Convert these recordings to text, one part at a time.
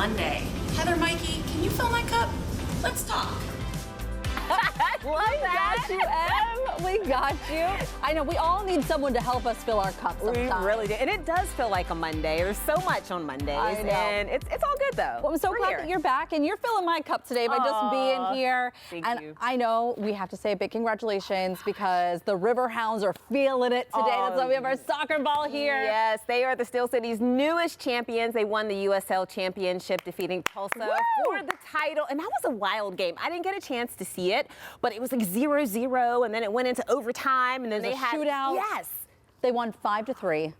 Monday. Heather, Mikey, can you fill my cup? Let's talk. We got you, Em. We got you. I know, we all need someone to help us fill our cups sometimes. We really do. And it does feel like a Monday. There's so much on Mondays. I know. And it's all good, though. Well, I'm so glad that you're back, and you're filling my cup today by just being here. Thank you. I know we have to say a big congratulations because the Riverhounds are feeling it today. That's why we have our soccer ball here. Yes, they are the Steel City's newest champions. They won the USL Championship, defeating Tulsa for the title. And that was a wild game. I didn't get a chance to see it, but it was like 0-0, and then it went into overtime, and then they had shootout. Yes. They won 5-3.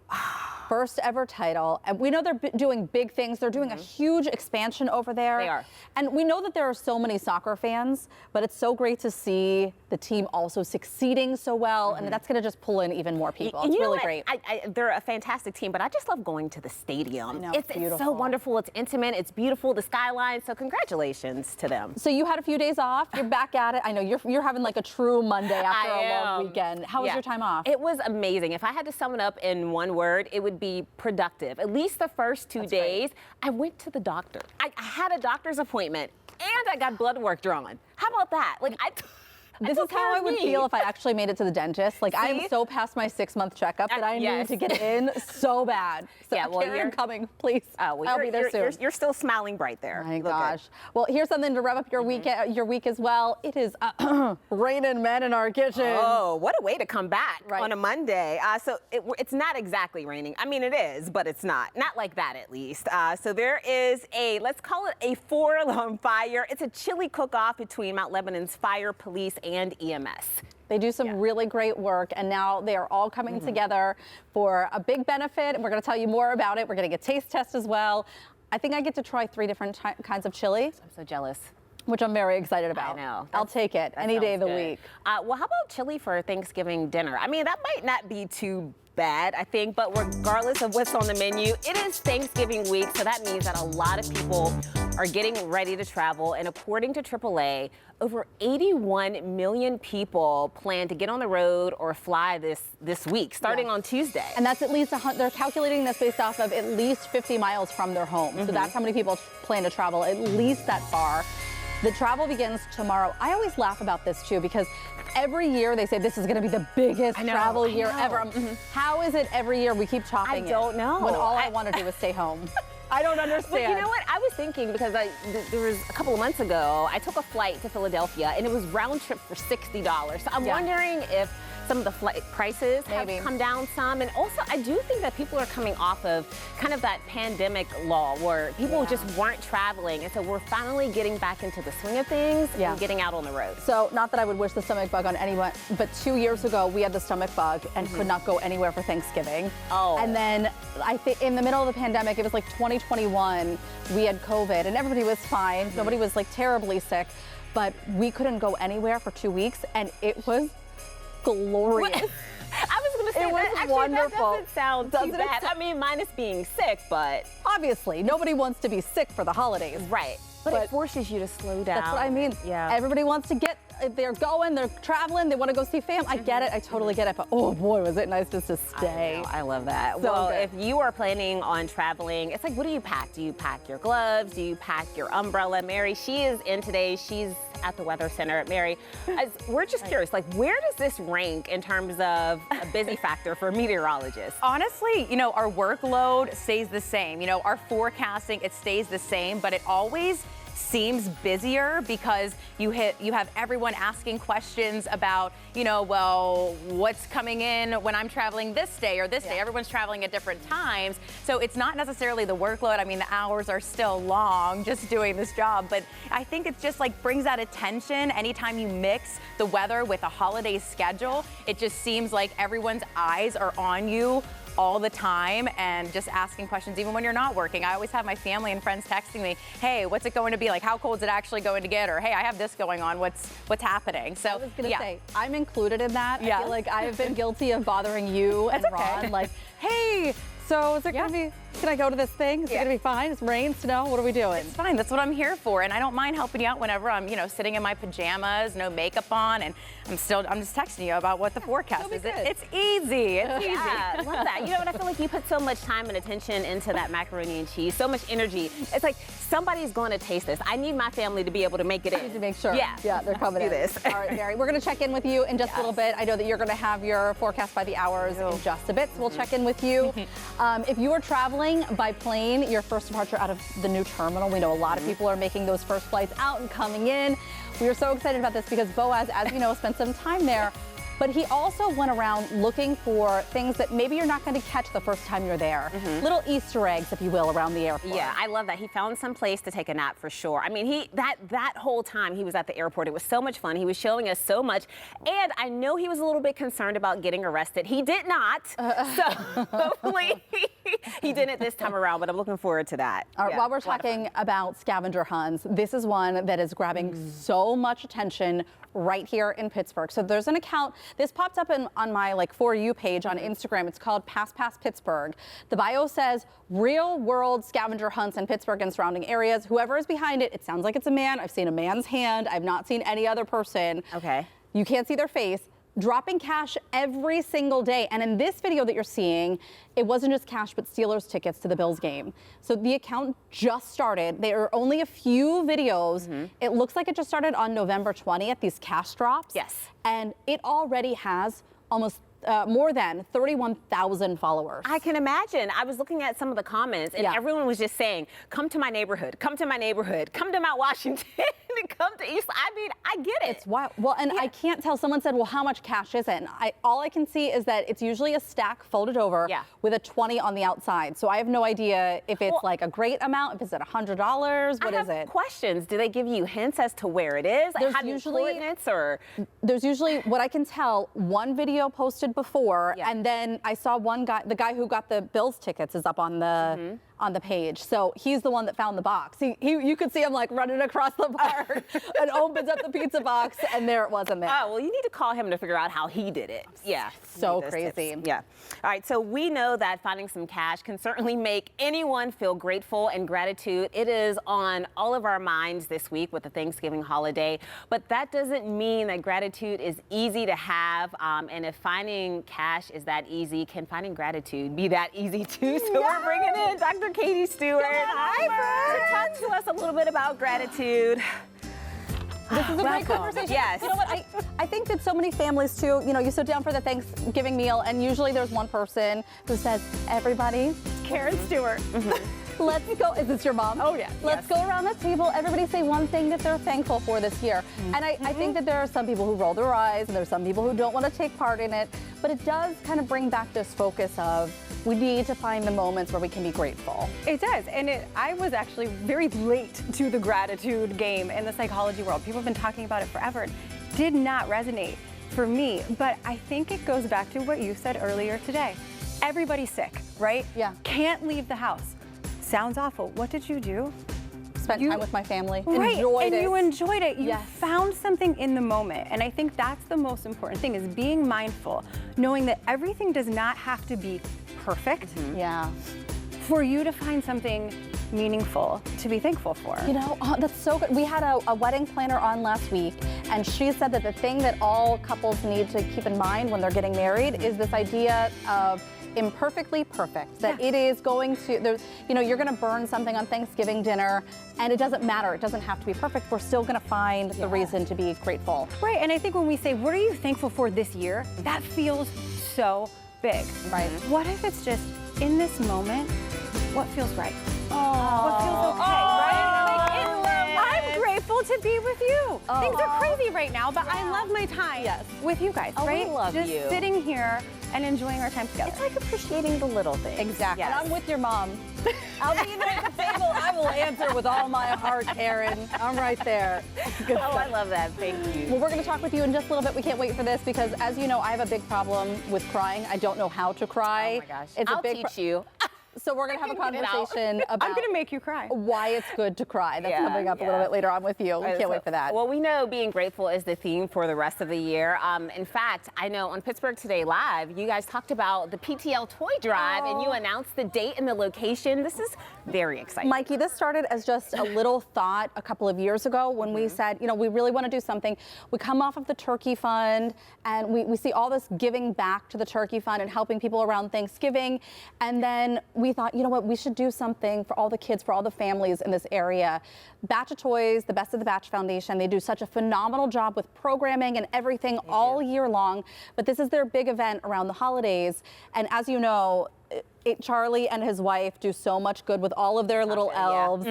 First ever title. And we know they're doing big things. They're doing a huge expansion over there. They are. And we know that there are so many soccer fans, but it's so great to see the team also succeeding so well. And that's going to just pull in even more people. It's really great. They're a fantastic team, but I just love going to the stadium. I know, It's so wonderful. It's intimate. It's beautiful. The skyline. So congratulations to them. So you had a few days off. You're back at it. I know you're having like a true Monday after a long weekend. How was your time off? It was amazing. If I had to sum it up in one word, it would be productive. At least the first 2 days, I went to the doctor. I had a doctor's appointment and I got blood work drawn. How about that? Like This is how I would feel if I actually made it to the dentist. Like, I am so past my 6-month checkup that I need to get in so bad. So yeah, well, Karen, coming, please. I'll be there soon. You're still smiling bright there. My gosh. Well, here's something to rev up your week as well. It is raining men in our kitchen. Oh, what a way to come back on a Monday. So it's not exactly raining. I mean, it is, but it's not like that at least. So there is let's call it a 4-alarm fire. It's a chili cook-off between Mount Lebanon's fire, police, and EMS. They do some really great work, and now they are all coming together for a big benefit, and we're going to tell you more about it. We're getting a taste test as well. I think I get to try 3 different kinds of chili. I'm so jealous. Which I'm very excited about. I know. I'll take it any day of the week. Well, how about chili for Thanksgiving dinner? I mean, that might not be too bad, I think, but regardless of what's on the menu, it is Thanksgiving week, so that means that a lot of people are getting ready to travel, and according to AAA, over 81 million people plan to get on the road or fly this week, starting on Tuesday. And that's at least, they're calculating this based off of at least 50 miles from their home. So that's how many people plan to travel, at least that far. The travel begins tomorrow. I always laugh about this too, because every year they say this is going to be the biggest travel year ever. How is it every year we keep chopping it? I don't know. When all I want to do is stay home. I don't understand. But you know what? I was thinking, because there was a couple of months ago, I took a flight to Philadelphia, and it was round trip for $60. So I'm wondering if some of the flight prices have come down some. And also, I do think that people are coming off of kind of that pandemic lull where people just weren't traveling. And so we're finally getting back into the swing of things and getting out on the road. So not that I would wish the stomach bug on anyone, but 2 years ago, we had the stomach bug and could not go anywhere for Thanksgiving. And then I think in the middle of the pandemic, it was like 2021, we had COVID and everybody was fine. Nobody was like terribly sick, but we couldn't go anywhere for 2 weeks, and it was glorious. I was going to say, it was wonderful. That doesn't sound too bad. I mean, minus being sick, but obviously nobody wants to be sick for the holidays. Right. But it forces you to slow down. That's what I mean. Yeah. Everybody wants to get, they're going, they're traveling, they want to go see fam. I get it. I totally get it. But oh boy, was it nice just to stay. I love that. So well, good. If you are planning on traveling, it's like, what do you pack? Do you pack your gloves? Do you pack your umbrella? Mary, she is in today. She's at the Weather Center. Mary, we're just curious, like, where does this rank in terms of a busy factor for meteorologists? Honestly, you know, our workload stays the same. You know, our forecasting, it stays the same, but it always seems busier because you have everyone asking questions about, you know, well, what's coming in when I'm traveling this day or this day. Everyone's traveling at different times. So it's not necessarily the workload. I mean, the hours are still long just doing this job, but I think it just like brings that attention anytime you mix the weather with a holiday schedule. It just seems like everyone's eyes are on you all the time and just asking questions even when you're not working. I always have my family and friends texting me, hey, what's it going to be like? How cold is it actually going to get? Or hey, I have this going on. What's happening? So I was gonna say, I'm included in that. I feel like I've been guilty of bothering you and Ron. Like, hey, so is it gonna be Can I go to this thing? Is it gonna be fine? It's rain, snow, what are we doing? It's fine, that's what I'm here for. And I don't mind helping you out whenever I'm, sitting in my pajamas, no makeup on, and I'm just texting you about what the forecast is. It's easy. It's easy. Yeah, love that. You know what? I feel like you put so much time and attention into that macaroni and cheese, so much energy. It's like somebody's going to taste this. I need my family to be able to make it in. I need to make sure. Yeah, they're coming in. This. All right, Mary, we're going to check in with you in just a little bit. I know that you're going to have your forecast by the hours in just a bit, so we'll check in with you. If you are traveling by plane, your first departure out of the new terminal, we know a lot of people are making those first flights out and coming in. We are so excited about this because Boaz, as you know, spent some time there. But he also went around looking for things that maybe you're not going to catch the first time you're there. Little Easter eggs, if you will, around the airport. Yeah, I love that. He found some place to take a nap for sure. I mean, that whole time he was at the airport, it was so much fun. He was showing us so much. And I know he was a little bit concerned about getting arrested. He did not. So hopefully he didn't this time around, but I'm looking forward to that. All right, while we're talking about scavenger hunts, this is one that is grabbing so much attention right here in Pittsburgh. So there's an account, this popped up on my For You page on Instagram. It's called Pass Pittsburgh. The bio says real world scavenger hunts in Pittsburgh and surrounding areas. Whoever is behind it, it sounds like it's a man. I've seen a man's hand. I've not seen any other person. Okay. You can't see their face. Dropping cash every single day. And in this video that you're seeing, it wasn't just cash, but Steelers tickets to the Bills game. So the account just started. There are only a few videos. It looks like it just started on November 20th, these cash drops. Yes. And it already has almost more than 31,000 followers. I can imagine. I was looking at some of the comments and everyone was just saying, come to my neighborhood, come to my neighborhood, come to Mount Washington, come to East. I mean, I get it. It's wild. Well, and I can't tell. Someone said, well, how much cash is it? And all I can see is that it's usually a stack folded over with a 20 on the outside. So I have no idea if it's like a great amount, if it's at $100, what is it? Questions. Do they give you hints as to where it is? There's Have usually coordinates or? There's usually, what I can tell, one video posted before, and then I saw one guy, the guy who got the Bills tickets is up on the page. So he's the one that found the box. You could see him running across the park and opens up the pizza box, and there it wasn't there. Oh, well, you need to call him to figure out how he did it. Yeah. So crazy. Tips. Yeah. All right, so we know that finding some cash can certainly make anyone feel grateful and gratitude. It is on all of our minds this week with the Thanksgiving holiday, but that doesn't mean that gratitude is easy to have, and if finding cash is that easy, can finding gratitude be that easy too? So we're bringing in Dr. Katie Stewart to talk to us a little bit about gratitude. This is a great conversation. Yes. You know what? I think that so many families too, you sit down for the Thanksgiving meal and usually there's one person who says, everybody, Karen Stewart. Let's go. Is this your mom? Oh, yeah. Let's go around the table. Everybody say one thing that they're thankful for this year. And I think that there are some people who roll their eyes and there's some people who don't want to take part in it. But it does kind of bring back this focus of we need to find the moments where we can be grateful. It does. And I was actually very late to the gratitude game in the psychology world. People have been talking about it forever. It did not resonate for me. But I think it goes back to what you said earlier today. Everybody's sick, right? Yeah. Can't leave the house. Sounds awful. What did you do? Spent time with my family. Right, Enjoyed it. and you enjoyed it. You Yes. found something in the moment. And I think that's the most important thing is being mindful, knowing that everything does not have to be perfect Yeah. for you to find something meaningful to be thankful for. That's so good. We had a wedding planner on last week, and she said that the thing that all couples need to keep in mind when they're getting married is this idea of imperfectly perfect, that it is going to, you're going to burn something on Thanksgiving dinner, and it doesn't matter. It doesn't have to be perfect. We're still going to find the reason to be grateful. Right, and I think when we say, what are you thankful for this year? That feels so big. Right. What if it's just, in this moment, what feels right? Oh. What feels okay, right? I'm grateful to be with you. Things are crazy right now, but I love my time with you guys, right? We love just you. sitting here and enjoying our time together. It's like appreciating the little things. Exactly. Yes. And I'm with your mom. I'll be there at the table. I will answer with all my heart, Karen. I'm right there. Good Oh, stuff. I love that. Thank you. Well, we're going to talk with you in just a little bit. We can't wait for this because, as you know, I have a big problem with crying. I don't know how to cry. Oh my gosh. It's I'll a big teach you. So we're going to have a conversation about I'm going to make you cry. why it's good to cry. That's coming up a little bit later on with you. We can't wait for that. Well, we know being grateful is the theme for the rest of the year. In fact, I know on Pittsburgh Today Live, you guys talked about the PTL toy drive and you announced the date and the location. This is very exciting. Mikey, this started as just a little thought a couple of years ago when we said, you know, we really want to do something. We come off of the Turkey Fund and we see all this giving back to the Turkey Fund and helping people around Thanksgiving. And then we thought, you know what, we should do something for all the kids, for all the families in this area. Batch of Toys, the Best of the Batch Foundation, they do such a phenomenal job with programming and everything all year long. But this is their big event around the holidays. And as you know, Charlie and his wife do so much good with all of their little elves,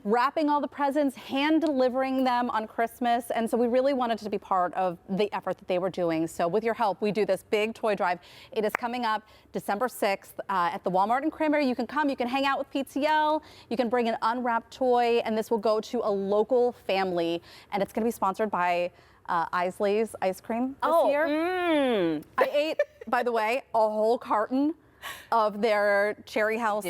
wrapping all the presents, hand delivering them on Christmas. And so we really wanted to be part of the effort that they were doing. So with your help, we do this big toy drive. It is coming up December 6th at the Walmart in Cranberry. You can come, you can hang out with PTL, you can bring an unwrapped toy, and this will go to a local family. And it's going to be sponsored by Isley's Ice Cream this year. I ate, by the way, a whole carton of their Cherry House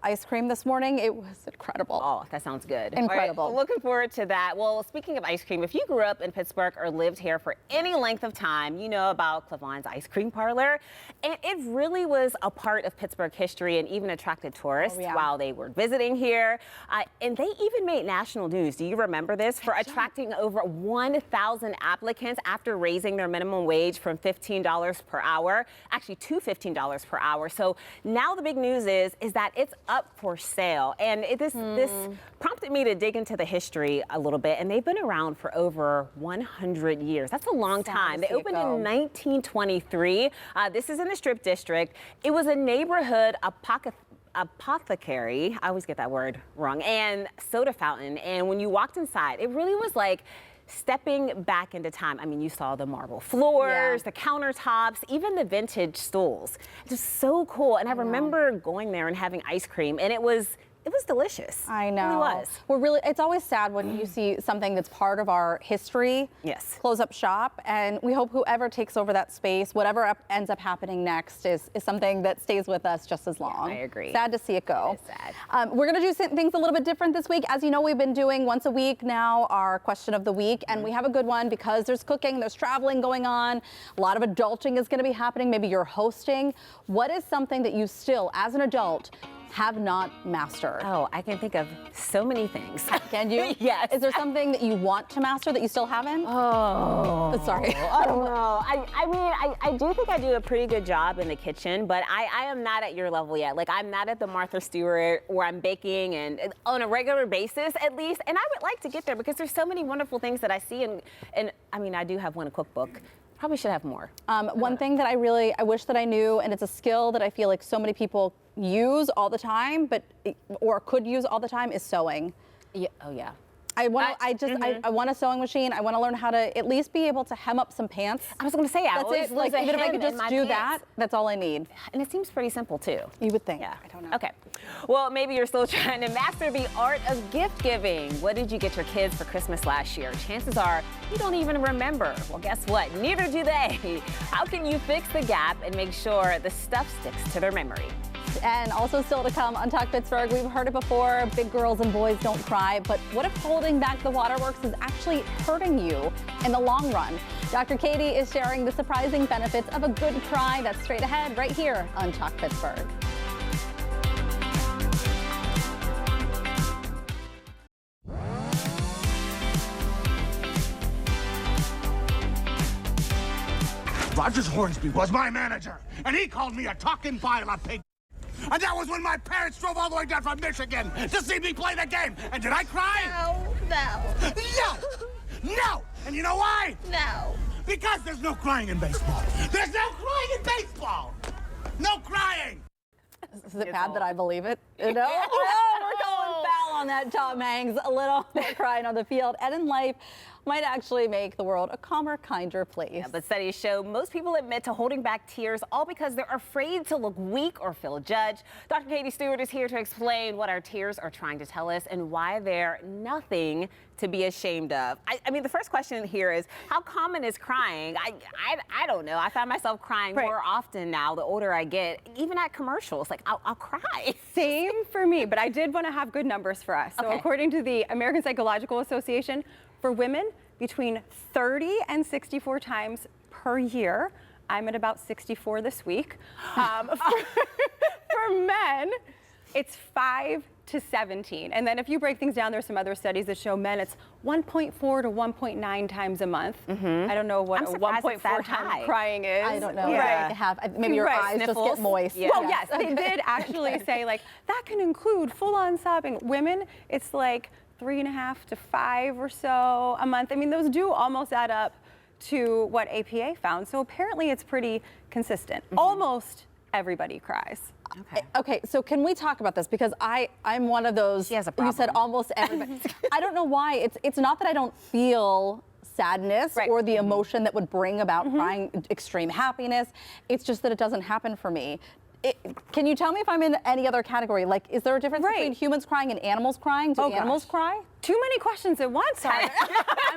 ice cream this morning. It was incredible. Oh, that sounds good. Incredible. All right, looking forward to that. Well, speaking of ice cream, if you grew up in Pittsburgh or lived here for any length of time, you know about Clevine's Ice Cream Parlor. And it really was a part of Pittsburgh history and even attracted tourists while they were visiting here. And they even made national news. Do you remember this? For attracting over 1,000 applicants after raising their minimum wage from $15 per hour, actually to $15 per hour. So now the big news is that it's up for sale. And this prompted me to dig into the history a little bit. And they've been around for over 100 years. That's a long time. They opened in 1923. This is in the Strip District. It was a neighborhood apothecary, I always get that word wrong, and soda fountain. And when you walked inside, it really was like stepping back into time. I mean, you saw the marble floors, the countertops, even the vintage stools. It was so cool. And I remember going there and having ice cream, and it was delicious. I know. It really was. It's always sad when you see something that's part of our history close up shop. And we hope whoever takes over that space, whatever ends up happening next, is something that stays with us just as long. Yeah, I agree. Sad to see it go. It is sad. We're going to do things a little bit different this week. As you know, we've been doing once a week now our question of the week. And we have a good one because there's cooking, there's traveling going on. A lot of adulting is going to be happening. Maybe you're hosting. What is something that you still, as an adult, have not mastered? Oh, I can think of so many things. Can you? Yes. Is there something that you want to master that you still haven't? Oh. Sorry. I don't know. I mean, I do think I do a pretty good job in the kitchen, but I am not at your level yet. Like, I'm not at the Martha Stewart where I'm baking and on a regular basis, at least. And I would like to get there because there's so many wonderful things that I see. And I mean, I do have one cookbook. Probably should have more. One thing that I wish that I knew, and it's a skill that I feel like so many people use all the time, or could use all the time, is sewing. Yeah. Oh yeah. I want a sewing machine. I want to learn how to at least be able to hem up some pants. I was going to say, that's it. Like, even if I could just do that, that's all I need. And it seems pretty simple too. You would think. Yeah. I don't know. Okay. Well, maybe you're still trying to master the art of gift giving. What did you get your kids for Christmas last year? Chances are you don't even remember. Well, guess what? Neither do they. How can you fix the gap and make sure the stuff sticks to their memory? And also still to come on Talk Pittsburgh, we've heard it before, big girls and boys don't cry, but what if holding back the waterworks is actually hurting you in the long run? Dr. Katie is sharing the surprising benefits of a good cry. That's straight ahead right here on Talk Pittsburgh. Rogers Hornsby was my manager, and he called me a talking pile of pig. And that was when my parents drove all the way down from Michigan to see me play the game. And did I cry? No! And you know why? No. Because there's no crying in baseball. There's no crying in baseball! No crying! Is it bad that I believe it? No, we're going foul on that, Tom Hanks. A little more crying on the field and in life. might actually make the world a calmer, kinder place. Yeah, but studies show most people admit to holding back tears all because they're afraid to look weak or feel judged. Dr. Katie Stewart is here to explain what our tears are trying to tell us and why they're nothing to be ashamed of. I mean, the first question here is, how common is crying? I don't know. I find myself crying more often now the older I get, even at commercials. Like, I'll cry. Same for me, but I did want to have good numbers for us. So according to the American Psychological Association, for women, between 30 and 64 times per year. I'm at about 64 this week. For men, it's 5 to 17. And then if you break things down, there's some other studies that show men it's 1.4 to 1.9 times a month. I don't know what a 1.4 times crying is. I don't know. Maybe your eyes just get moist. Well, yes, they did actually say like that can include full-on sobbing. Women, it's like 3.5 to 5 or so a month. I mean, those do almost add up to what APA found. So apparently it's pretty consistent. Almost everybody cries. Okay, so can we talk about this? Because I'm one of those, She has a problem. you said almost everybody. I don't know why. It's not that I don't feel sadness or the emotion that would bring about crying, extreme happiness. It's just that it doesn't happen for me. Can you tell me if I'm in any other category? Like, is there a difference between humans crying and animals crying? Do animals cry? Too many questions at once. I'm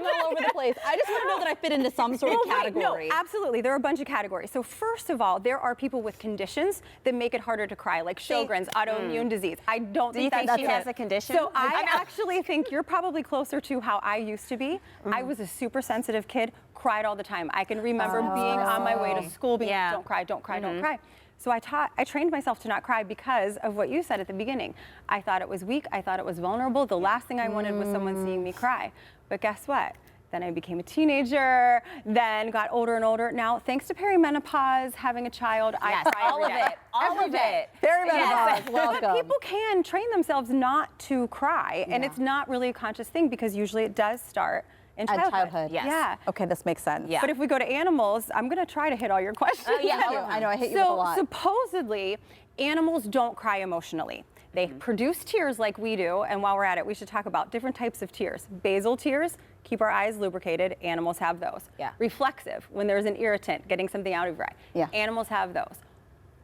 all over the place. I just want to know that I fit into some sort of category. No, absolutely. There are a bunch of categories. So first of all, there are people with conditions that make it harder to cry, like Sjogren's, autoimmune disease. I don't think that she has a condition? So I actually think you're probably closer to how I used to be. I was a super sensitive kid, cried all the time. I can remember being on my way to school being, don't cry, don't cry, don't cry. So I trained myself to not cry because of what you said at the beginning. I thought it was weak. I thought it was vulnerable. The last thing I wanted was someone seeing me cry. But guess what? Then I became a teenager, then got older and older. Now, thanks to perimenopause, having a child, I cry all every of day. it. All of it. Perimenopause, welcome. But people can train themselves not to cry, and it's not really a conscious thing because usually it does start in childhood. Yes. Yeah. Okay, this makes sense. But if we go to animals, I'm going to try to hit all your questions. I know, I hit you with a lot. Supposedly, animals don't cry emotionally. They produce tears like we do, and while we're at it, we should talk about different types of tears. Basal tears keep our eyes lubricated. Animals have those. Reflexive, when there's an irritant, getting something out of your eye. Animals have those.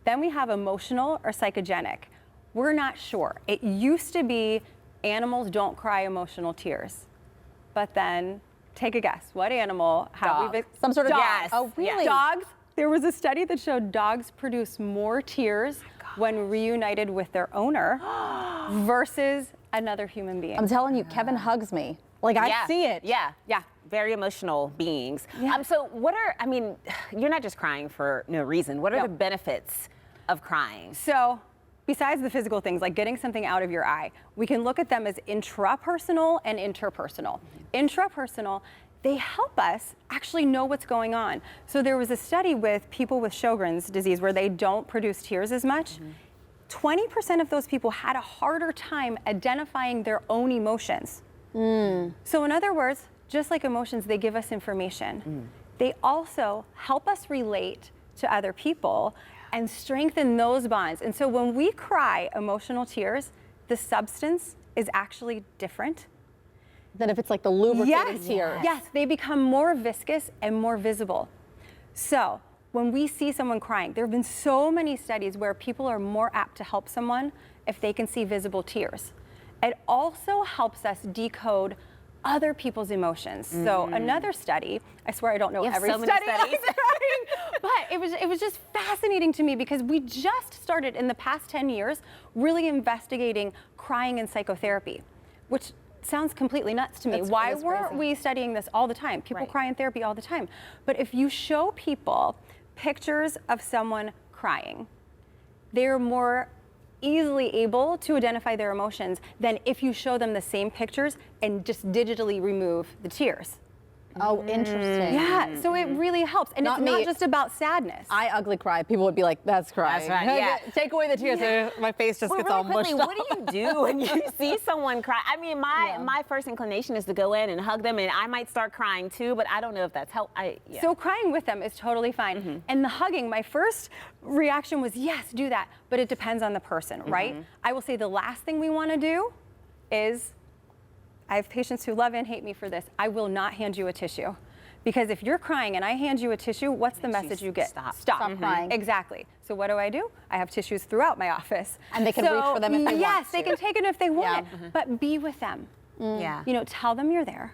Then we have emotional or psychogenic. We're not sure. It used to be animals don't cry emotional tears. But then, take a guess. What animal have we been? Some sort of dogs. Oh, really? Dogs. There was a study that showed dogs produce more tears when reunited with their owner versus another human being. I'm telling you, Kevin hugs me. Like, I see it. Yeah. Very emotional beings. So what are, I mean, you're not just crying for no reason. What are the benefits of crying? So, besides the physical things like getting something out of your eye, we can look at them as intrapersonal and interpersonal. Intrapersonal, they help us actually know what's going on. So there was a study with people with Sjogren's disease where they don't produce tears as much. 20% of those people had a harder time identifying their own emotions. So in other words, just like emotions, they give us information. They also help us relate to other people and strengthen those bonds. And so when we cry emotional tears, the substance is actually different than if it's like the lubricated tears. Yes, they become more viscous and more visible. So when we see someone crying, there have been so many studies where people are more apt to help someone if they can see visible tears. It also helps us decode other people's emotions. So another study, I swear I don't know every study, but it was just fascinating to me because we just started in the past 10 years really investigating crying in psychotherapy, which sounds completely nuts to me. Why weren't we studying this all the time? People cry in therapy all the time. But if you show people pictures of someone crying, they're more easily able to identify their emotions than if you show them the same pictures and just digitally remove the tears. Oh, interesting. Yeah, so it really helps. And it's not just about sadness. I ugly cry. People would be like, that's crying. That's right, yeah. Take away the tears. My face just gets all mushed What do you do when you see someone cry? I mean, my first inclination is to go in and hug them, and I might start crying too, but I don't know if that's So crying with them is totally fine. And the hugging, my first reaction was, yes, do that. But it depends on the person, right? I will say the last thing we want to do is I have patients who love and hate me for this. I will not hand you a tissue. Because if you're crying and I hand you a tissue, what's the message you get? Stop crying. Exactly. So what do? I have tissues throughout my office. And they can reach for them if they want Yes, to. they can take it if they want. But be with them. Yeah. You know, tell them you're there.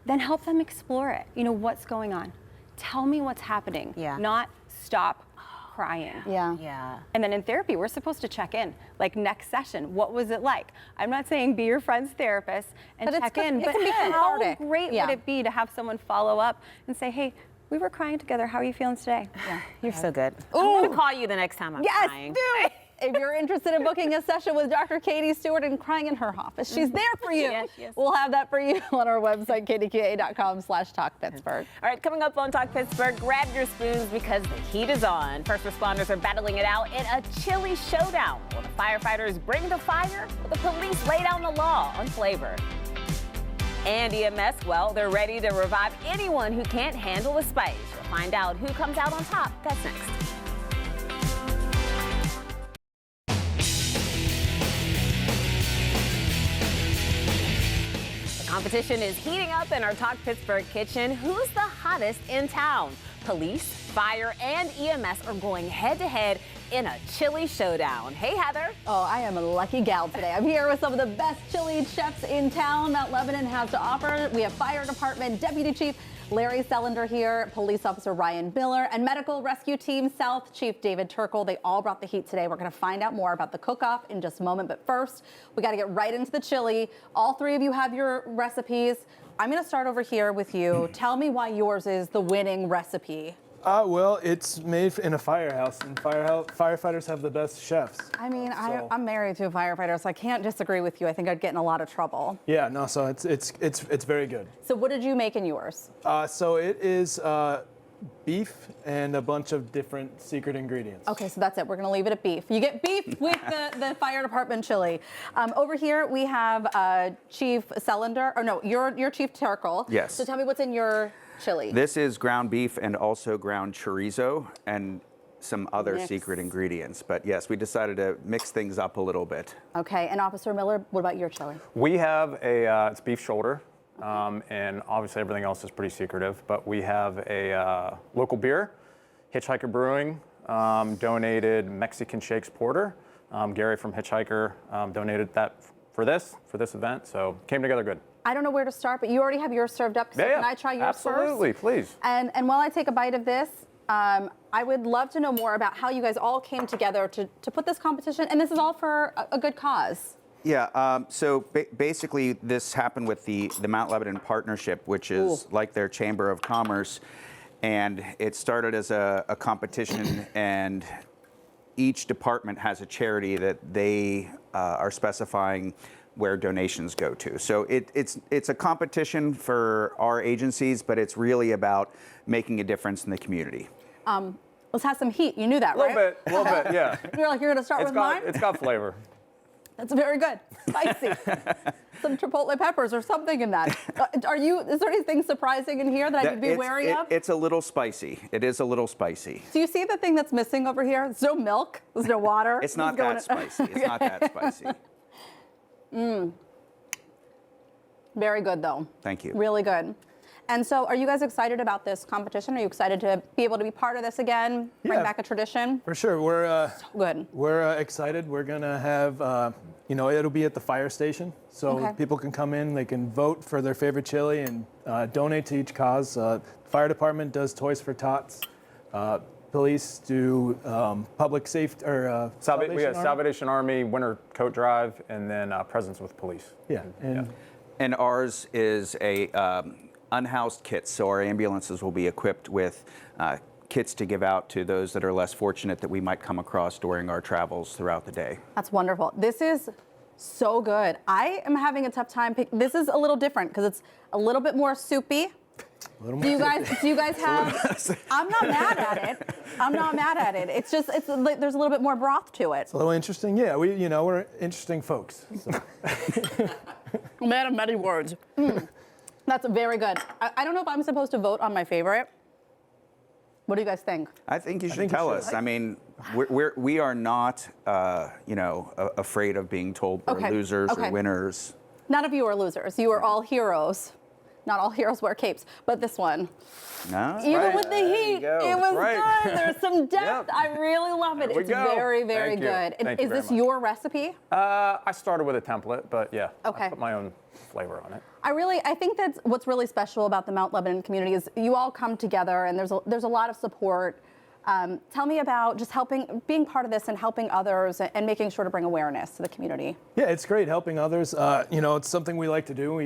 Then help them explore it. You know, what's going on. Tell me what's happening. Yeah. Not stop crying. Yeah. Yeah. And then in therapy, we're supposed to check in. Like next session, what was it like? I'm not saying be your friend's therapist and But it's check good- in, it but can be how cathartic. great Yeah. would it be to have someone follow up and say, hey, we were crying together. How are you feeling today? Yeah. You're so good. I'm going to call you the next time I'm Yes, crying. do it. If you're interested in booking a session with Dr. Katie Stewart and crying in her office, she's there for you. Yes, yes. We'll have that for you on our website, kdka.com/talkpittsburgh. All right, coming up on Talk Pittsburgh, grab your spoons because the heat is on. First responders are battling it out in a chilly showdown. Will the firefighters bring the fire? Will the police lay down the law on flavor? And EMS, well, they're ready to revive anyone who can't handle the spice. We'll find out who comes out on top. That's next. Competition is heating up in our Talk Pittsburgh kitchen. Who's the hottest in town? Police, fire, and EMS are going head-to-head in a chili showdown. Hey, Heather. Oh, I am a lucky gal today. I'm here with some of the best chili chefs in town Mount Lebanon has to offer. We have Fire Department Deputy Chief Larry Sellender here, Police Officer Ryan Miller, and Medical Rescue Team South Chief David Turkle. They all brought the heat today. We're going to find out more about the cook-off in just a moment. But first, we got to get right into the chili. All three of you have your recipes. I'm going to start over here with you. Tell me why yours is the winning recipe. Well, it's made in a firehouse, and firefighters have the best chefs. I mean, So- I'm married to a firefighter, so I can't disagree with you. I think I'd get in a lot of trouble. Yeah, no, so it's very good. So what did you make in yours? So it is beef and a bunch of different secret ingredients. Okay, so that's it. We're gonna leave it at beef. You get beef with the fire department chili. Over here we have Chief Sellender, or no, you're Chief Turkle. Yes. So tell me what's in your chili. This is ground beef and also ground chorizo and some other Mix. secret ingredients. But yes, we decided to mix things up a little bit. Okay, and Officer Miller, what about your chili? We have it's beef shoulder, and obviously everything else is pretty secretive, but we have a local beer, Hitchhiker Brewing, donated Mexican Shakes Porter. Gary from Hitchhiker donated that for this event, so came together good. I don't know where to start, but you already have yours served up, so can I try yours first? Absolutely, please. And while I take a bite of this, I would love to know more about how you guys all came together to put this competition, and this is all for a good cause. Yeah, so basically this happened with the Mount Lebanon Partnership, which is like their Chamber of Commerce. And it started as a competition, and each department has a charity that they are specifying where donations go to. So it's a competition for our agencies, but it's really about making a difference in the community. Let's have some heat. You knew that, right? A little bit, yeah. You're like, you're gonna start with mine? It's got flavor. That's very good. Spicy. Some chipotle peppers or something in that. Is there anything surprising in here that I need to be wary of? It's a little spicy. It is a little spicy. Do you see the thing that's missing over here? There's no milk. There's no water. It's not that spicy. It's not that spicy. Very good, though. Thank you. Really good. And so are you guys excited about this competition? Are you excited to be able to be part of this again? Bring Yeah. back a tradition? For sure, we're Good. we're excited. We're gonna have it'll be at the fire station, so Okay. people can come in, they can vote for their favorite chili and donate to each cause. Fire department does Toys for Tots. Police do public safety or We Salvation have Army. Salvation Army, Winter Coat Drive, and then Presence with Police. Yeah, and And ours is a unhoused kits, so our ambulances will be equipped with kits to give out to those that are less fortunate that we might come across during our travels throughout the day. That's wonderful. This is so good. I am having a tough time this is a little different because it's a little bit more soupy. Do you guys have? I'm not mad at it. I'm not mad at it. It's just there's a little bit more broth to it. it's a little interesting. Yeah, we're interesting folks. So. Man of many words. That's very good. I don't know if I'm supposed to vote on my favorite. What do you guys think? I think you should think you tell should. us. I mean, we are not, afraid of being told we're Okay, losers okay. or winners. None of you are losers. You are all heroes. Not all heroes wear capes, but this one. No, Even with the heat, it was Right. good. There's some depth. Yep. I really love it. There we It's go. very, very Thank you. good. And Thank you is very this much. your recipe? I started with a template, but yeah, Okay. I put my own flavor on it. I think that's what's really special about the Mount Lebanon community is you all come together and there's a lot of support. Tell me about just being part of this and helping others and making sure to bring awareness to the community. Yeah, it's great helping others. It's something we like to do.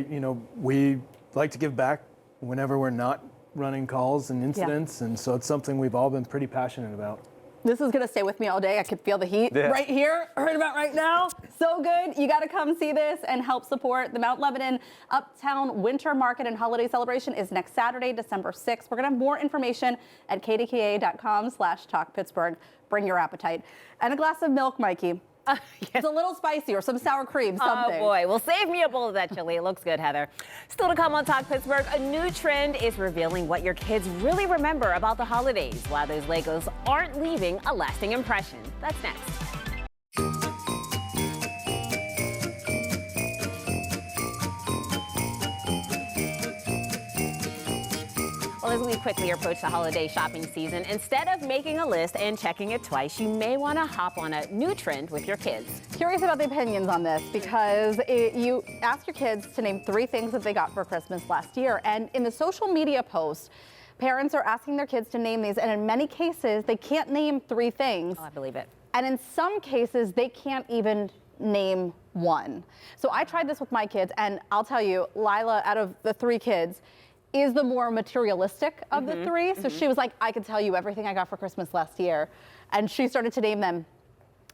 We like to give back whenever we're not running calls and incidents, and so it's something we've all been pretty passionate about. This is gonna stay with me all day. I could feel the heat right here, right about right now. So good. You gotta come see this and help support. The Mount Lebanon Uptown Winter Market and Holiday Celebration is next Saturday, December 6th. We're gonna have more information at kdka.com/talkpittsburgh. Bring your appetite. And a glass of milk, Mikey. Yes. It's a little spicy or some sour cream, something. Oh boy, well save me a bowl of that chili. It looks good, Heather. Still to come on Talk Pittsburgh, a new trend is revealing what your kids really remember about the holidays, why those Legos aren't leaving a lasting impression. That's next. Well, as we quickly approach the holiday shopping season, instead of making a list and checking it twice, you may want to hop on a new trend with your kids. Curious about the opinions on this because you ask your kids to name 3 things that they got for Christmas last year. And in the social media post, parents are asking their kids to name these. And in many cases, they can't name 3 things. Oh, I believe it. And in some cases, they can't even name 1. So I tried this with my kids. And I'll tell you, Lila, out of the 3 kids, is the more materialistic of the 3. So she was like, I could tell you everything I got for Christmas last year. And she started to name them.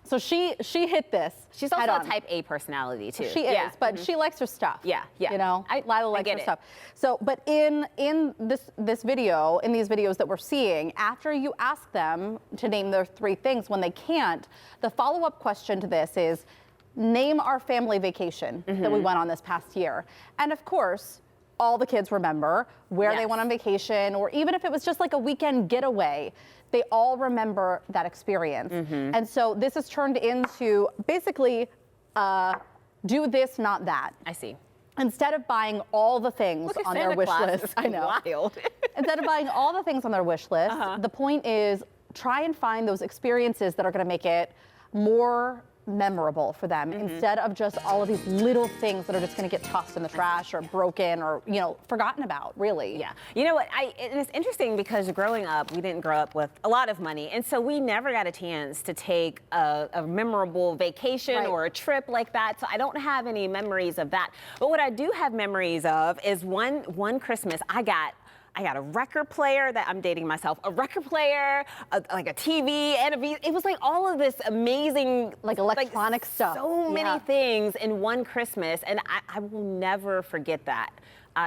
So she hit this. She's also head a on. type A personality too. She is, but she likes her stuff. Yeah, yeah. You know, Lila likes get her it. stuff. So, but in this video, in these videos that we're seeing, after you ask them to name their 3 things when they can't, the follow-up question to this is, name our family vacation that we went on this past year. And of course, all the kids remember where they went on vacation, or even if it was just like a weekend getaway, they all remember that experience. And so this has turned into basically do this, not that. I see. Instead of buying all the things Look at on Santa their wish Claus. list, It's I know. wild. Instead of buying all the things on their wish list, the point is try and find those experiences that are going to make it more memorable for them instead of just all of these little things that are just going to get tossed in the trash or broken or, forgotten about, really. Yeah. You know what? It's interesting because growing up, we didn't grow up with a lot of money. And so we never got a chance to take a memorable vacation or a trip like that. So I don't have any memories of that. But what I do have memories of is one Christmas I got a record player that I'm dating myself, a record player, like a TV, and it was like all of this amazing, like electronic stuff. So many things in one Christmas, and I will never forget that.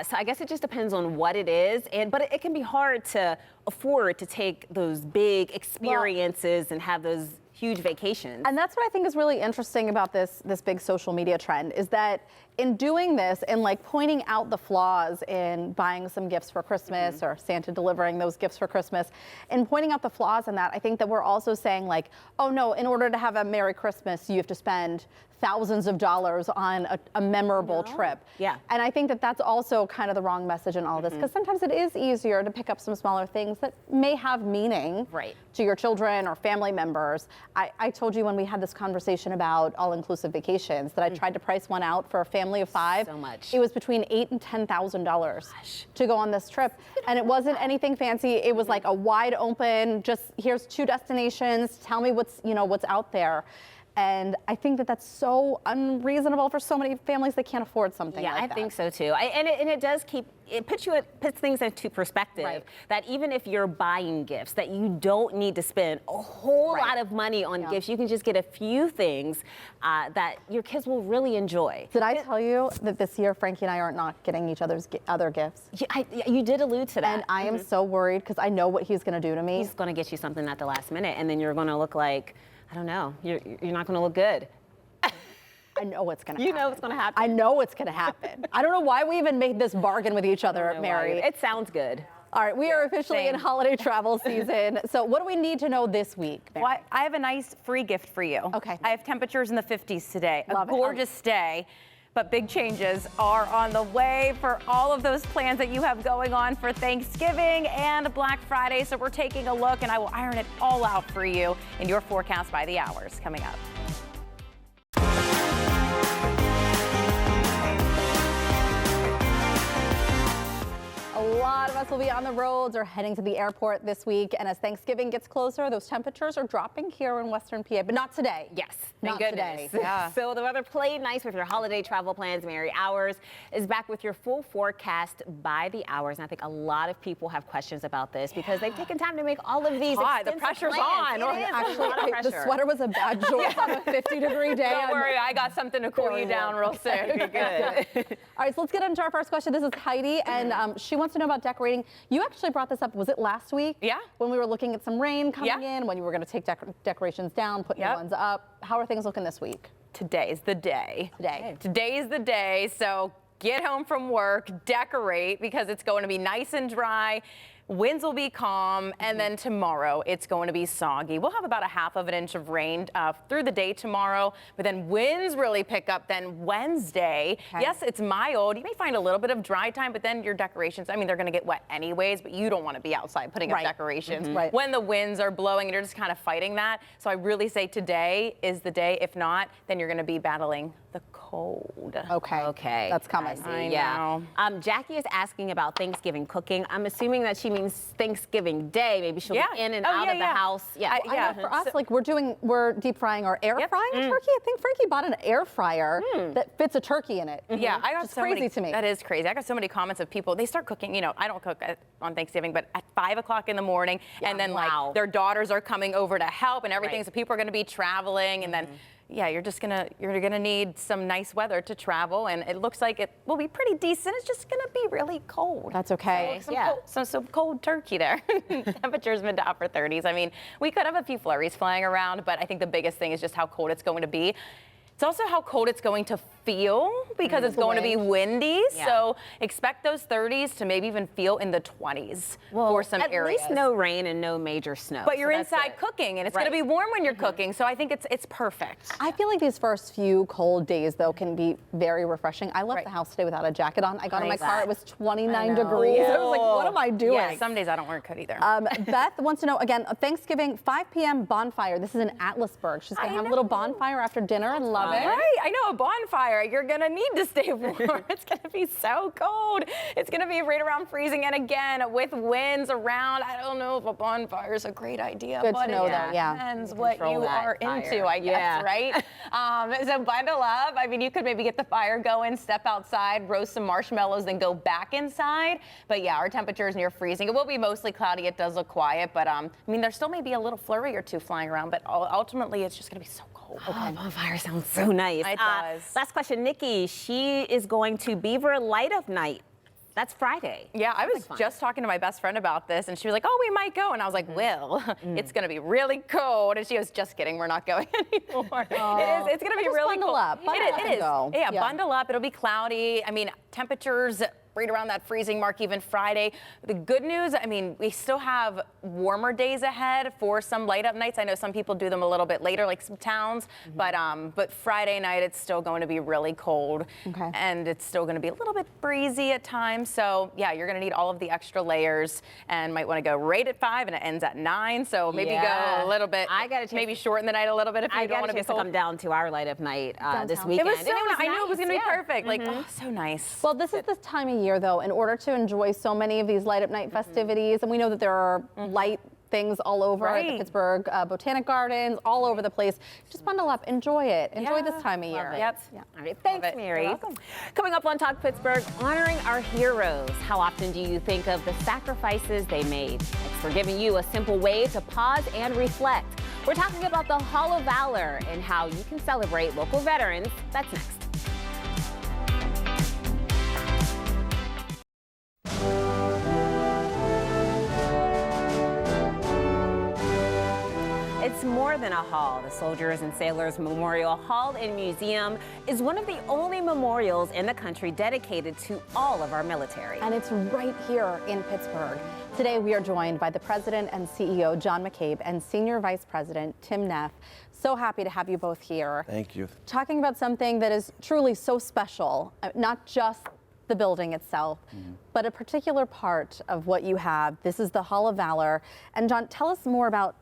So I guess it just depends on what it is, but it can be hard to afford to take those big experiences and have those huge vacations. And that's what I think is really interesting about this big social media trend is that in doing this and like pointing out the flaws in buying some gifts for Christmas or Santa delivering those gifts for Christmas and pointing out the flaws in that, I think that we're also saying like, oh no, in order to have a Merry Christmas, you have to spend thousands of dollars on a memorable trip. Yeah. And I think that that's also kind of the wrong message in all this because sometimes it is easier to pick up some smaller things that may have meaning to your children or family members. I told you when we had this conversation about all-inclusive vacations that I tried to price one out for a family of 5. So much. It was between $8,000 and $10,000 to go on this trip. And it wasn't anything fancy. It was like a wide open, just here's 2 destinations, tell me what's out there. And I think that that's so unreasonable for so many families that can't afford something like that. Yeah, I think so too. And it does puts things into perspective that even if you're buying gifts, that you don't need to spend a whole lot of money on gifts. You can just get a few things that your kids will really enjoy. Did I tell you that this year Frankie and I are not getting each other's other gifts? You did allude to that. And I am so worried because I know what he's going to do to me. He's going to get you something at the last minute, and then you're going to look like, I don't know, you're not going to look good. I know what's going to happen. You know what's going to happen. I know what's going to happen. I don't know why we even made this bargain with each other, Mary. It sounds good. All right, we are officially in holiday travel season. So what do we need to know this week, Mary? Well, I have a nice free gift for you. Okay. I have temperatures in the 50s today. Love a it. gorgeous stay. But big changes are on the way for all of those plans that you have going on for Thanksgiving and Black Friday. So we're taking a look, and I will iron it all out for you in your forecast by the hours coming up. A lot of us will be on the roads or heading to the airport this week. And as Thanksgiving gets closer, those temperatures are dropping here in Western PA, but not today. Yes, not goodness. today. Yeah. So the weather played nice with your holiday travel plans. Mary Hours is back with your full forecast by the hours. And I think a lot of people have questions about this because they've taken time to make all of these. The pressure's on. Actually, the sweater was a bad choice on a 50-degree day. Don't worry, I got something to cool you down real soon. It'll be good. All right, so let's get into our first question. This is Heidi, and she wants to know about decorating. You actually brought this up, was it last week? Yeah. When we were looking at some rain coming in, when you were going to take decorations down, put new ones up. How are things looking this week? Today's the day. Today. Today's the day, so get home from work, decorate, because it's going to be nice and dry. Winds will be calm, and then tomorrow it's going to be soggy. We'll have about a half of an inch of rain through the day tomorrow, but then winds really pick up then Wednesday. Yes, it's mild. You may find a little bit of dry time, but then your decorations, I mean, they're going to get wet anyways, but you don't want to be outside putting up decorations when the winds are blowing and you're just kind of fighting that. So I really say today is the day. If not, then you're going to be battling the cold. Okay. That's coming. I know. Jackie is asking about Thanksgiving cooking. I'm assuming that she means Thanksgiving Day. Maybe she'll be in and out of the house. I know for us, like we're deep frying or air frying a turkey. I think Frankie bought an air fryer that fits a turkey in it. Yeah, I got so crazy to me. That is crazy. I got so many comments of people. They start cooking. You know, I don't cook on Thanksgiving, but at 5 o'clock in the morning, and then like their daughters are coming over to help and everything. So people are going to be traveling, and then. Yeah, you're gonna need some nice weather to travel, and it looks like it will be pretty decent. It's just gonna be really cold. That's okay. So some cold turkey there. Temperatures mid to upper 30s. I mean, we could have a few flurries flying around, but I think the biggest thing is just how cold it's going to be. It's also how cold it's going to feel because it's going to be windy. So expect those 30s to maybe even feel in the 20s for some areas. At least no rain and no major snow. But you're inside cooking, and it's going to be warm when you're cooking. So I think it's perfect. I feel like these first few cold days, though, can be very refreshing. I left the house today without a jacket on. I got in my car. It was 29 degrees. I was like, what am I doing? Yeah, some days I don't wear a coat either. Beth wants to know, again, Thanksgiving, 5 p.m. bonfire. This is in Atlasburg. She's going to have a little bonfire after dinner. Love it. Right, I know, a bonfire. You're going to need to stay warm. It's going to be so cold. It's going to be right around freezing. And again, with winds around, I don't know if a bonfire is a great idea. Good but to know, it though. Yeah. depends what you are into, I guess, right? So bundle up. I mean, you could maybe get the fire going, step outside, roast some marshmallows, then go back inside. But yeah, our temperature is near freezing. It will be mostly cloudy. It does look quiet. But I mean, there still may be a little flurry or two flying around. But ultimately, it's just going to be so cold. Bonfire sounds so nice. It does. Last question, Nikki. She is going to Beaver Light Up Night. That's Friday. Yeah, I was just talking to my best friend about this, and she was like, oh, we might go. And I was like, well, it's going to be really cold. And she goes, just kidding, we're not going anymore. It's going to be really cold. It is. Yeah, bundle up. It'll be cloudy. I mean, temperatures right around that freezing mark even Friday. The good news, I mean, we still have warmer days ahead for some light up nights. I know some people do them a little bit later, like some towns, but Friday night it's still going to be really cold, and it's still going to be a little bit breezy at times. So yeah, you're going to need all of the extra layers, and might want to go right at 5 and it ends at 9. So maybe go a little bit. Maybe shorten the night a little bit if you don't want to be cold. I got to come down to our light up night this weekend. It was I knew it was going to be perfect. Like, oh, so nice. Well, this is the time of year, though, in order to enjoy so many of these light up night festivities, and we know that there are light things all over at the Pittsburgh Botanic Gardens, all over the place. Just bundle up, enjoy it. Enjoy this time of year. All right, thanks, Mary. You're welcome. Coming up on Talk Pittsburgh, honoring our heroes. How often do you think of the sacrifices they made? Thanks for giving you a simple way to pause and reflect. We're talking about the Hall of Valor and how you can celebrate local veterans. That's next. It's more than a hall. The Soldiers and Sailors Memorial Hall and Museum is one of the only memorials in the country dedicated to all of our military. And it's right here in Pittsburgh. Today we are joined by the President and CEO John McCabe and Senior Vice President Tim Neff. So happy to have you both here. Thank you. Talking about something that is truly so special, not just the building itself, but a particular part of what you have. This is the Hall of Valor. And John, tell us more about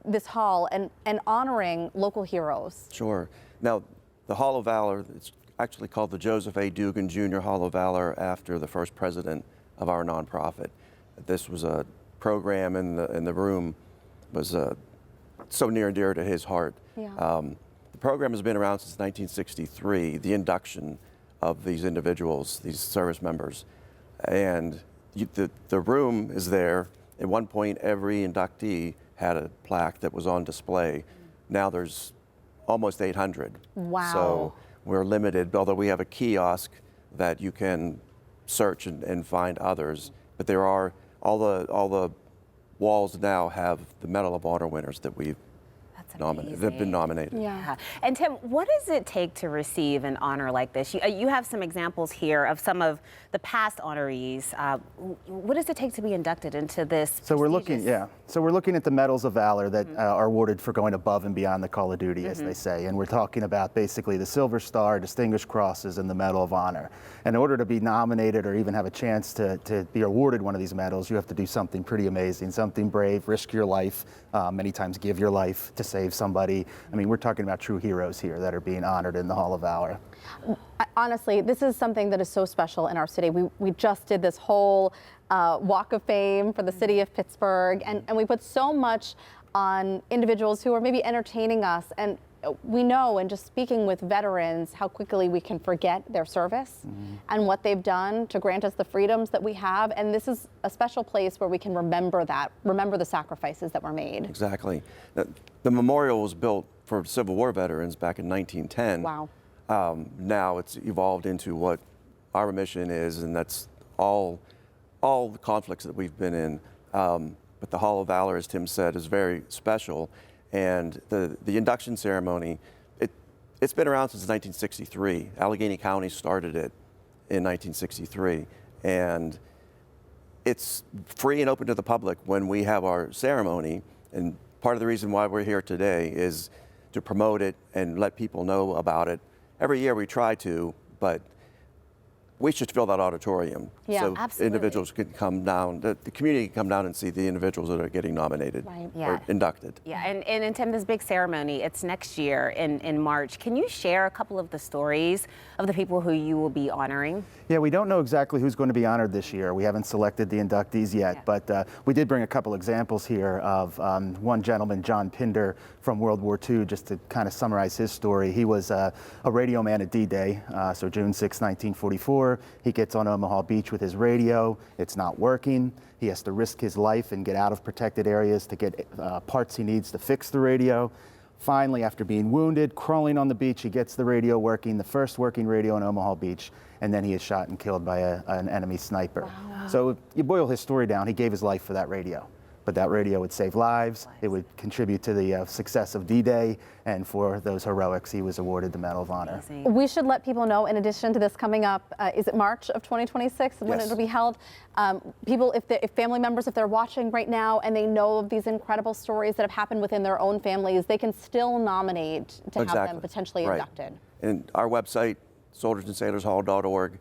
this hall and honoring local heroes. Sure. Now, the Hall of Valor, it's actually called the Joseph A. Dugan Jr. Hall of Valor after the first president of our nonprofit. This was a program in the room, was so near and dear to his heart. Yeah. The program has been around since 1963, the induction of these individuals, these service members. And the room is there. At one point, every inductee had a plaque that was on display. Now there's almost 800. Wow. So we're limited, although we have a kiosk that you can search and find others. But there are, all the walls now have the Medal of Honor winners that we've nominated, that have been nominated. Yeah. And Tim, what does it take to receive an honor like this? You have some examples here of some of the past honorees. What does it take to be inducted into this? So we're looking, So we're looking at the medals of valor that are awarded for going above and beyond the call of duty, as they say. And we're talking about basically the Silver Star, Distinguished Crosses, and the Medal of Honor. In order to be nominated or even have a chance to be awarded one of these medals, you have to do something pretty amazing, something brave, risk your life, many times give your life to save somebody. I mean, we're talking about true heroes here that are being honored in the Hall of Valor. Honestly, this is something that is so special in our city. We just did this whole Walk of Fame for the city of Pittsburgh, and we put so much on individuals who are maybe entertaining us. And we know, and just speaking with veterans, how quickly we can forget their service and what they've done to grant us the freedoms that we have. And this is a special place where we can remember that, remember the sacrifices that were made. Exactly. The memorial was built for Civil War veterans back in 1910. Wow. Now it's evolved into what our mission is, and that's all the conflicts that we've been in. But the Hall of Valor, as Tim said, is very special. And the induction ceremony, it's been around since 1963. Allegheny County started it in 1963. And it's free and open to the public when we have our ceremony. And part of the reason why we're here today is to promote it and let people know about it. Every year we try to, but we should fill that auditorium. Yeah, so absolutely. individuals can come down, the community can come down and see the individuals that are getting nominated or inducted. Yeah, and Tim, this big ceremony, it's next year in March. Can you share a couple of the stories of the people who you will be honoring? Yeah, we don't know exactly who's going to be honored this year. We haven't selected the inductees yet, but we did bring a couple examples here of one gentleman, John Pinder, from World War II, just to kind of summarize his story. He was a radio man at D-Day, so June 6, 1944. He gets on Omaha Beach with his radio. It's not working. He has to risk his life and get out of protected areas to get parts he needs to fix the radio. Finally, after being wounded, crawling on the beach, he gets the radio working, the first working radio on Omaha Beach, and then he is shot and killed by an enemy sniper. Wow. So if you boil his story down, he gave his life for that radio. But that radio would save lives. It would contribute to the success of D-Day, and for those heroics, he was awarded the Medal of Honor. We should let people know, in addition to this coming up, is it March of 2026 when it'll be held? People, if family members, if they're watching right now and they know of these incredible stories that have happened within their own families, they can still nominate to have them potentially inducted. And our website, soldiersandsailorshall.org,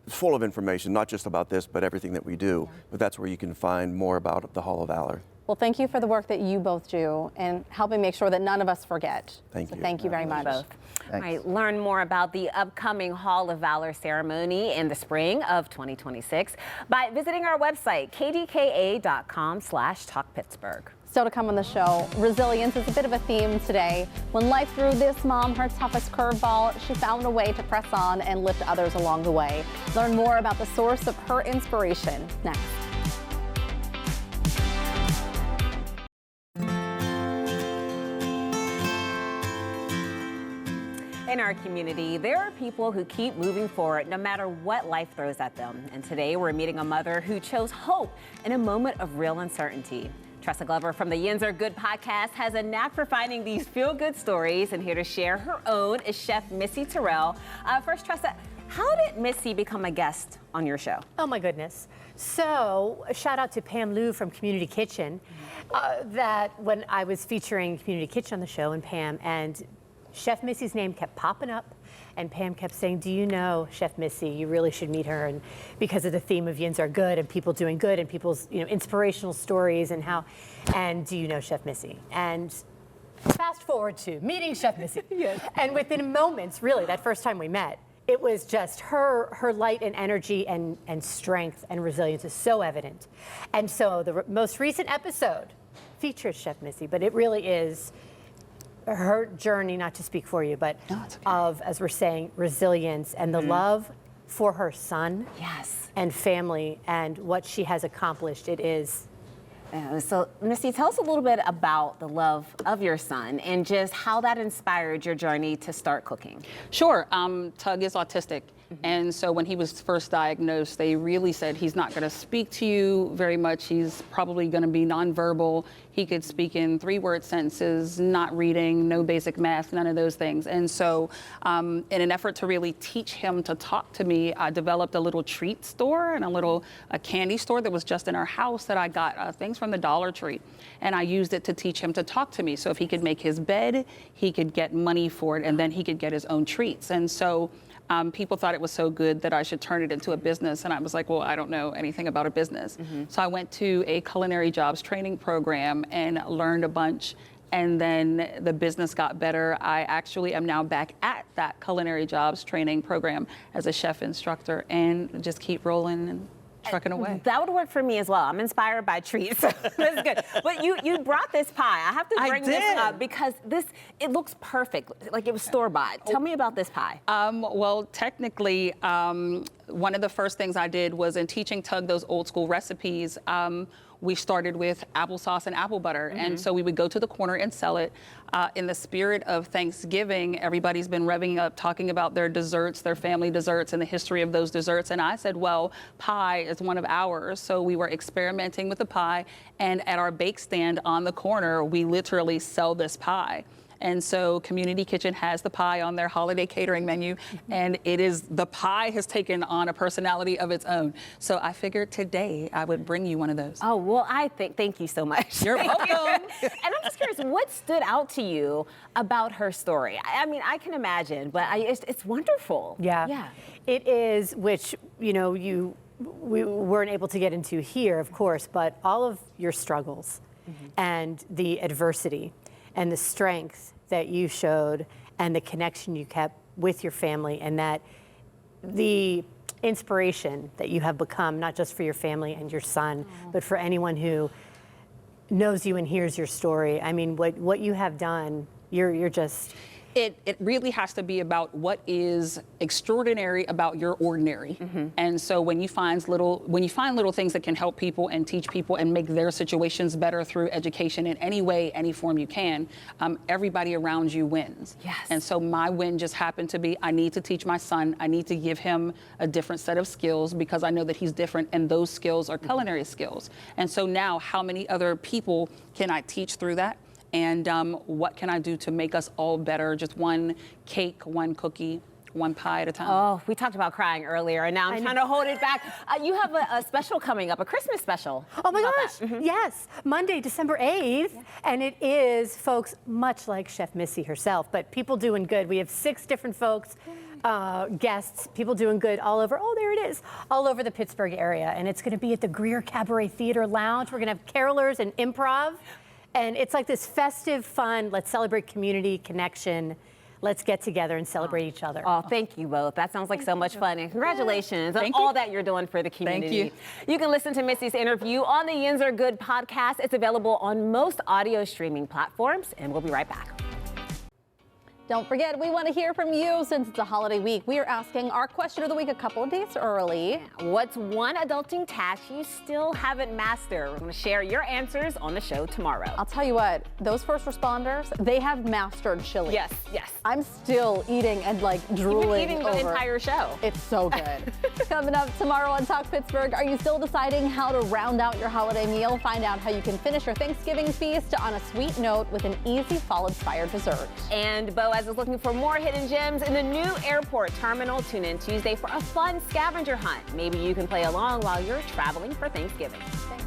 full of information, not just about this, but everything that we do. But that's where you can find more about the Hall of Valor. Well, thank you for the work that you both do and helping make sure that none of us forget. Thank you. Thank you very much. Both. All right, learn more about the upcoming Hall of Valor ceremony in the spring of 2026 by visiting our website, kdka.com/talkpittsburgh. So to come on the show, resilience is a bit of a theme today. When life threw this mom her toughest curveball, she found a way to press on and lift others along the way. Learn more about the source of her inspiration next. In our community, there are people who keep moving forward no matter what life throws at them. And today we're meeting a mother who chose hope in a moment of real uncertainty. Tressa Glover from the Yins Are Good podcast has a knack for finding these feel-good stories, and here to share her own is Chef Missy Terrell. First, Tressa, How did Missy become a guest on your show? Oh my goodness. So, a shout out to Pam Liu from Community Kitchen. That when I was featuring Community Kitchen on the show, and Chef Missy's name kept popping up, and Pam kept saying, do you know Chef Missy? You really should meet her. And because of the theme of Yins Are Good and people doing good and people's inspirational stories and do you know Chef Missy? And fast forward to meeting Chef Missy. Yes. And within moments, really, that first time we met, it was just her light and energy and strength and resilience is so evident. And so the most recent episode features Chef Missy, but it really is her journey, not to speak for you, but of, as we're saying, resilience and the love for her son and family and what she has accomplished. It is. So, Missy, tell us a little bit about the love of your son and just how that inspired your journey to start cooking. Sure. Tug is autistic. And so when he was first diagnosed, they really said he's not going to speak to you very much. He's probably going to be nonverbal. He could speak in 3-word sentences, not reading, no basic math, none of those things. And so in an effort to really teach him to talk to me, I developed a little treat store and a candy store that was just in our house that I got things from the Dollar Tree. And I used it to teach him to talk to me. So if he could make his bed, he could get money for it, and then he could get his own treats. And so people thought it was so good that I should turn it into a business. And I was like, well, I don't know anything about a business. So I went to a culinary jobs training program and learned a bunch. And then the business got better. I actually am now back at that culinary jobs training program as a chef instructor and just keep rolling and trucking away. That would work for me as well. I'm inspired by treats. That's good. But you brought this pie. I have to bring this up because it looks perfect, like it was store-bought. Tell me about this pie. Well, technically, one of the first things I did was in teaching Tug those old school recipes, we started with applesauce and apple butter. And so we would go to the corner and sell it. In the spirit of Thanksgiving, everybody's been revving up, talking about their desserts, their family desserts, and the history of those desserts. And I said, well, pie is one of ours. So we were experimenting with the pie. And at our bake stand on the corner, we literally sell this pie. And so Community Kitchen has the pie on their holiday catering menu, and the pie has taken on a personality of its own. So I figured today I would bring you one of those. Oh, well, thank you so much. You're welcome. And I'm just curious, what stood out to you about her story? I mean, I can imagine, but it's wonderful. Yeah. It is, which, we weren't able to get into here, of course, but all of your struggles and the adversity and the strength that you showed and the connection you kept with your family and that the inspiration that you have become, not just for your family and your son, but for anyone who knows you and hears your story. I mean, what you have done, you're just... It really has to be about what is extraordinary about your ordinary. And so when you find little things that can help people and teach people and make their situations better through education in any way, any form you can, everybody around you wins. Yes. And so my win just happened to be, I need to teach my son, I need to give him a different set of skills because I know that he's different and those skills are culinary skills. And so now how many other people can I teach through that? And what can I do to make us all better? Just one cake, one cookie, one pie at a time. Oh, we talked about crying earlier, and now I'm trying to hold it back. You have a special coming up, a Christmas special. Oh my gosh, yes. Monday, December 8th. Yeah. And it is, folks, much like Chef Missy herself, but people doing good. We have 6 different folks, guests, people doing good all over, there it is, all over the Pittsburgh area. And it's gonna be at the Greer Cabaret Theater Lounge. We're gonna have carolers and improv. And it's like this festive, fun, let's celebrate community, connection. Let's get together and celebrate each other. Oh, thank you both. That sounds like so much fun. And congratulations on all that you're doing for the community. Thank you. You can listen to Missy's interview on the Yins Are Good podcast. It's available on most audio streaming platforms, and we'll be right back. Don't forget, we want to hear from you since it's a holiday week. We are asking our question of the week a couple of days early. What's one adulting task you still haven't mastered? We're going to share your answers on the show tomorrow. I'll tell you what, those first responders, they have mastered chili. Yes, yes. I'm still eating and like drooling eating the over. entire show. It's so good. Coming up tomorrow on Talk Pittsburgh, are you still deciding how to round out your holiday meal? Find out how you can finish your Thanksgiving feast on a sweet note with an easy fall-inspired dessert. And Boaz is looking for more hidden gems in the new airport terminal. Tune in Tuesday for a fun scavenger hunt. Maybe you can play along while you're traveling for Thanksgiving. Thanks.